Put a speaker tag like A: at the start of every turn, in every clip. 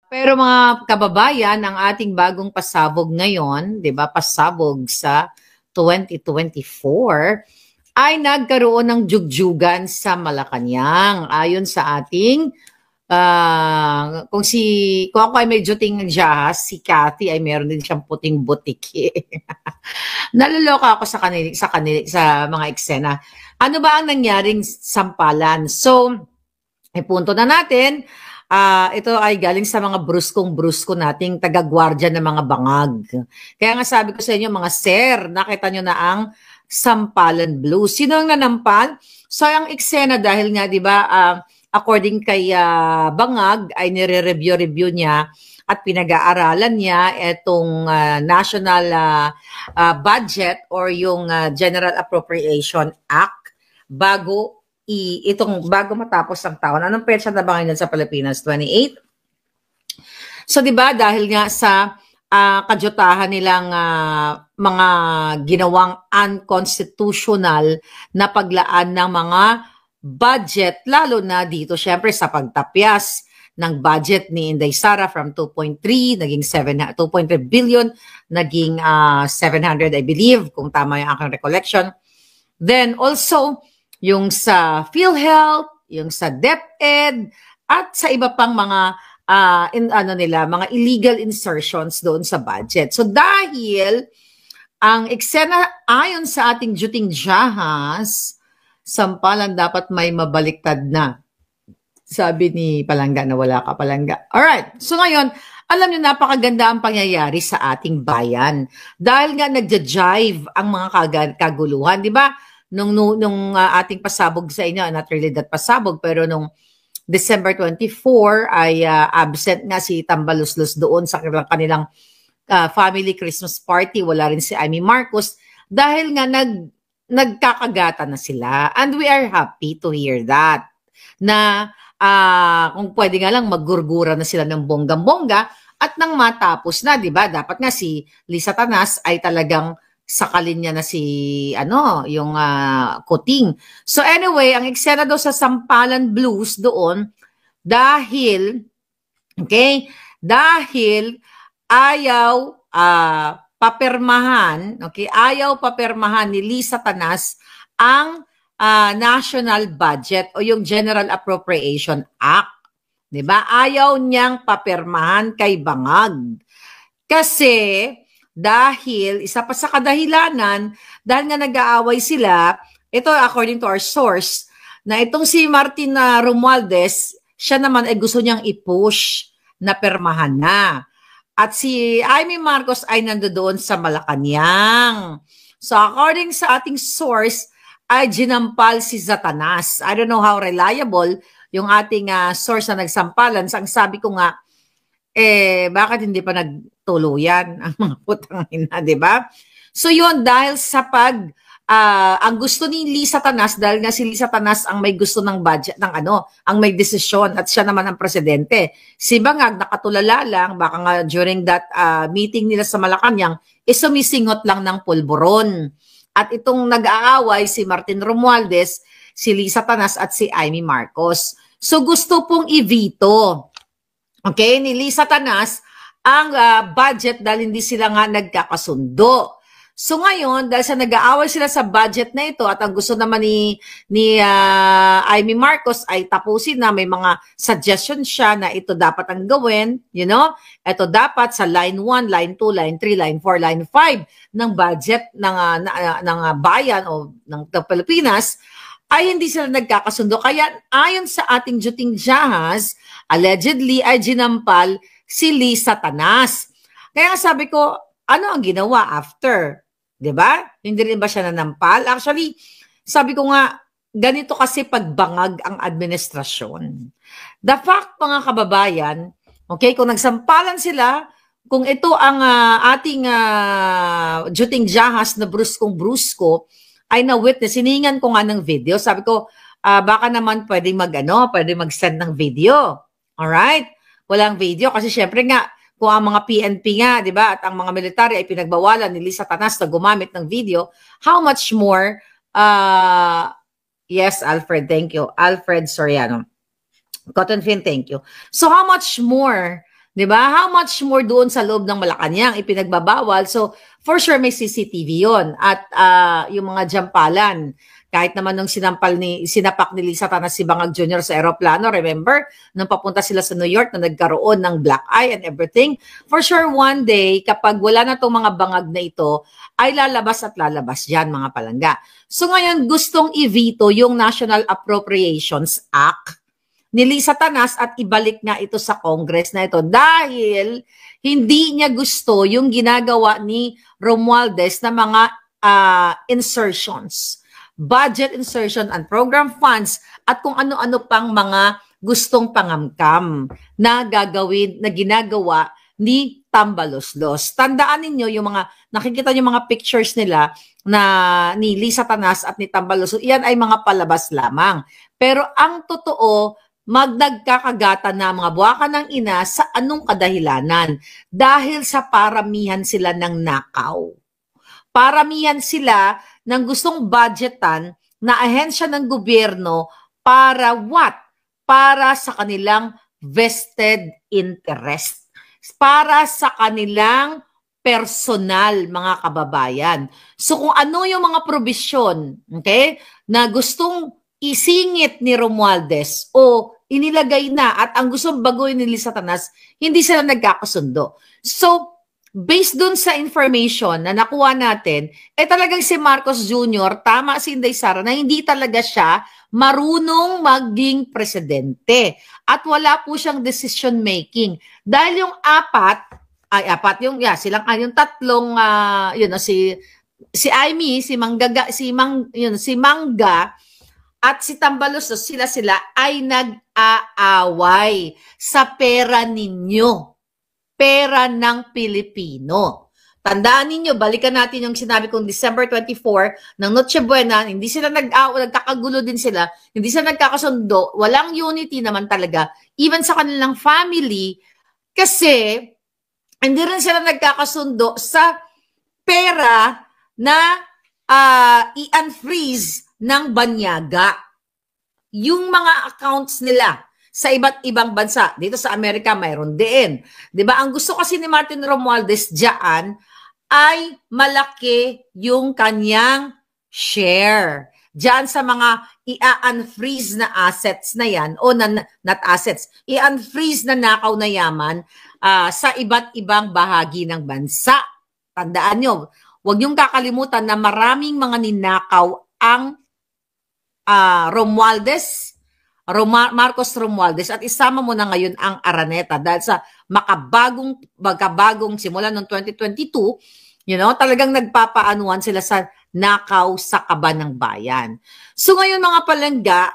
A: Pero mga kababayan, ang ating bagong pasabog ngayon, 'di ba? Pasabog sa 2024 ay nagkaroon ng jugjugan sa Malacanang. Ayon sa ating kung ako ay medyo tingjahas, si Cathy ay meron din siyang puting butiki. Naloloka ako sa mga eksena. Ano ba ang nangyaring sampalan? So, punto na natin. Ito ay galing sa mga bruskong-brusko nating taga-gwardya ng mga bangag. Kaya nga sabi ko sa inyo, mga sir, nakita nyo na ang Sampalan Blues. Sino ang nanampal? So, ang eksena dahil nga, di ba, according kay Bangag, ay nire-review niya at pinag-aaralan niya itong national budget or yung General Appropriation Act bago matapos ang taon. Anong petsa na ba ngayon sa Pilipinas? 28? So, di ba, dahil nga sa kajotahan nilang mga ginawang unconstitutional na paglaan ng mga budget, lalo na dito, syempre, sa pagtapyas ng budget ni Inday Sara from 2.3, naging 2.3 billion, naging 700, I believe, kung tama yung aking recollection. Then, also, yung sa PhilHealth, yung sa DepEd, at sa iba pang mga mga illegal insertions doon sa budget. So dahil ang eksena ayon sa ating Juting Jahas, sampalan dapat may mabaliktad na. Sabi ni Palangga na wala ka, Palangga. Alright, so ngayon, alam niyo, napakaganda ang pangyayari sa ating bayan. Dahil nga nagja-jive ang mga kaguluhan, di ba? Nung ating pasabog sa inyo, not really that pasabog, pero nung December 24 ay absent nga si Tambaluslos doon sa kanilang family Christmas party. Wala rin si Amy Marcos dahil nga nagkakagatan na sila. And we are happy to hear that. Na kung pwede nga lang maggurgura na sila ng bonggang-bongga at nang matapos na, di ba? Dapat nga si Lisa Tanas ay talagang sakalin niya na si yung Kuting. So anyway, ang eksena daw sa Sampalan Blues doon dahil ayaw papermahan, ayaw papermahan ni Lisa Tanas ang national budget o yung General Appropriation Act. 'Di ba? Ayaw niyang papermahan kay Bangag. Kasi dahil, isa pa sa kadahilanan, dahil nga nag-aaway sila, ito according to our source, na itong si Martin Romualdez, siya naman ay gusto niyang i-push na permahan na. At si Amy Marcos ay nandoon sa Malacanang. So according sa ating source, ay ginampal si Satanas. I don't know how reliable yung ating source na nagsampalan. Ang sabi ko nga, bakit hindi pa nagtuluyan ang mga putang ina, di ba? So yun, dahil sa ang gusto ni Lisa Tanas, dahil nga si Lisa Tanas ang may gusto ng budget, ang may desisyon, at siya naman ang presidente. Si Bangag, nakatulala lang, baka nga during that meeting nila sa Malacanang, sumisingot lang ng pulburon. At itong nag-aaway, si Martin Romualdez, si Lisa Tanas at si Amy Marcos. So gusto pong i-veto ni Lisa Tanas ang budget dahil hindi sila nga nagkakasundo. So ngayon, dahil sa nag-aaway sila sa budget na ito at ang gusto naman ni Amy Marcos ay tapusin na, may mga suggestion siya na ito dapat ang gawin, ito dapat sa line 1, line 2, line 3, line 4, line 5 ng budget ng bayan o ng Pilipinas, ay hindi sila nagkakasundo. Kaya ayon sa ating Juting Jahas, allegedly ay ginampal si Lisa Tanas. Kaya sabi ko, ano ang ginawa after? 'Di ba? Hindi rin ba siya nanampal? Actually, sabi ko nga, ganito kasi pagbangag ang administrasyon. The fact, mga kababayan, kung nagsampalan sila, kung ito ang ating Juting Jahas na bruskong-brusko, ay na-witness, siningan ko nga ng video. Sabi ko, baka naman pwede mag-send ng video. Alright? Walang video kasi syempre nga, kung ang mga PNP nga, di ba, at ang mga military ay pinagbawalan ni Lisa Tanas na gumamit ng video, how much more, yes, Alfred, thank you. Alfred Soriano. Cotton Fin, thank you. So how much more 'Di ba? How much more doon sa loob ng Malacanang ipinagbabawal. So, for sure may CCTV 'yon at yung mga jampalan. Kahit naman nung sinapak ni Lisa Tanas si Bangag Jr. sa eroplano, remember? Nung papunta sila sa New York na nagkaroon ng black eye and everything. For sure, one day, kapag wala na itong mga bangag na ito, ay lalabas at lalabas yan, mga palangga. So ngayon, gustong i-veto yung National Appropriations Act ni Lisa Tanas at ibalik nga ito sa Congress na ito dahil hindi niya gusto yung ginagawa ni Romualdez na mga insertions, budget insertion and program funds at kung ano-ano pang mga gustong pangamkam na gagawin, na ginagawa ni Tambaloslos. Tandaan ninyo yung mga, nakikita niyo mga pictures nila na ni Lisa Tanas at ni Tambaloslos, iyan ay mga palabas lamang. Pero ang totoo, magdagkakagatan na mga buwaka ng ina sa anong kadahilanan. Dahil sa paramihan sila ng nakaw. Paramihan sila ng gustong budgetan na ahensya ng gobyerno para what? Para sa kanilang vested interest. Para sa kanilang personal, mga kababayan. So kung ano yung mga probisyon, okay, na gustong isingit ni Romualdez o inilagay na at ang gustong baguhin ni Lisa Tanas, hindi sila nagkakasundo. So, based dun sa information na nakuha natin, talagang si Marcos Jr., tama si Inday Sara, na hindi talaga siya marunong maging presidente. At wala po siyang decision making. Dahil yung yung tatlong, si Amy, si Mangga, at si Tambaloslos, sila ay nag-aaway sa pera ninyo. Pera ng Pilipino. Tandaan ninyo, balikan natin yung sinabi kong December 24 ng Noche Buena, hindi sila nagkakagulo din sila, hindi sila nagkakasundo, walang unity naman talaga, even sa kanilang family, kasi hindi rin sila nagkakasundo sa pera na i-unfreeze ng banyaga. Yung mga accounts nila sa iba't ibang bansa. Dito sa Amerika, mayroon din. Diba? Ang gusto kasi ni Martin Romualdez diyan ay malaki yung kanyang share. Diyan sa mga i-unfreeze na assets na yan, o not assets, i-unfreeze na nakaw na yaman sa iba't ibang bahagi ng bansa. Tandaan nyo, huwag niyong kakalimutan na maraming mga ninakaw ang Marcos Romualdez at isama mo na ngayon ang Araneta dahil sa makabagong simula noong 2022, talagang nagpapaanuan sila sa nakaw sa kaban ng bayan. So ngayon mga palangga,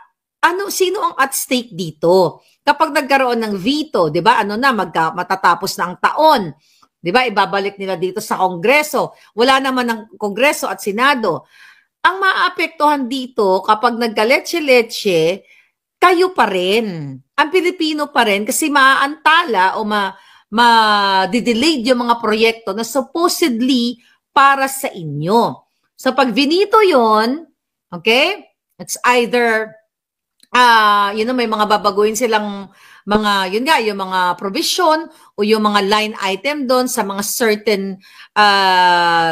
A: sino ang at stake dito? Kapag nagkaroon ng veto, 'di ba? Matatapos na ang taon. 'Di ba? Ibabalik nila dito sa Kongreso. Wala naman ng Kongreso at Senado. Ang maapektuhan dito kapag nagkaletse-letse, kayo pa rin. Ang Pilipino pa rin kasi maaantala o ma-delayed yung mga proyekto na supposedly para sa inyo. So pag vinito yon, okay? It's either may mga babaguhin silang yung mga provision o yung mga line item doon sa mga certain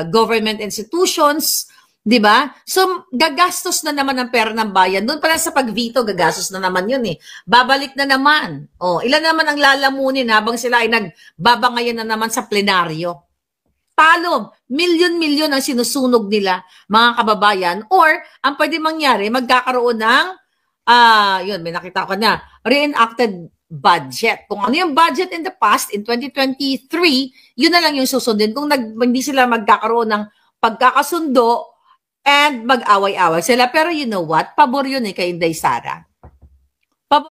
A: government institutions. Diba? So, gagastos na naman ang pera ng bayan. Doon pala sa pag-veto, gagastos na naman yun eh. Babalik na naman. Ilan naman ang lalamunin habang sila ay nagbabangayan na naman sa plenaryo. Talo, milyon-milyon ang sinusunog nila, mga kababayan. Or, ang pwede mangyari, magkakaroon ng, may nakita ko na, reenacted budget. Kung ano yung budget in the past, in 2023, yun na lang yung susundin. Kung hindi sila magkakaroon ng pagkakasundo, and mag-away-away sila. Pero you know what? Pabor yun kay Inday Sara.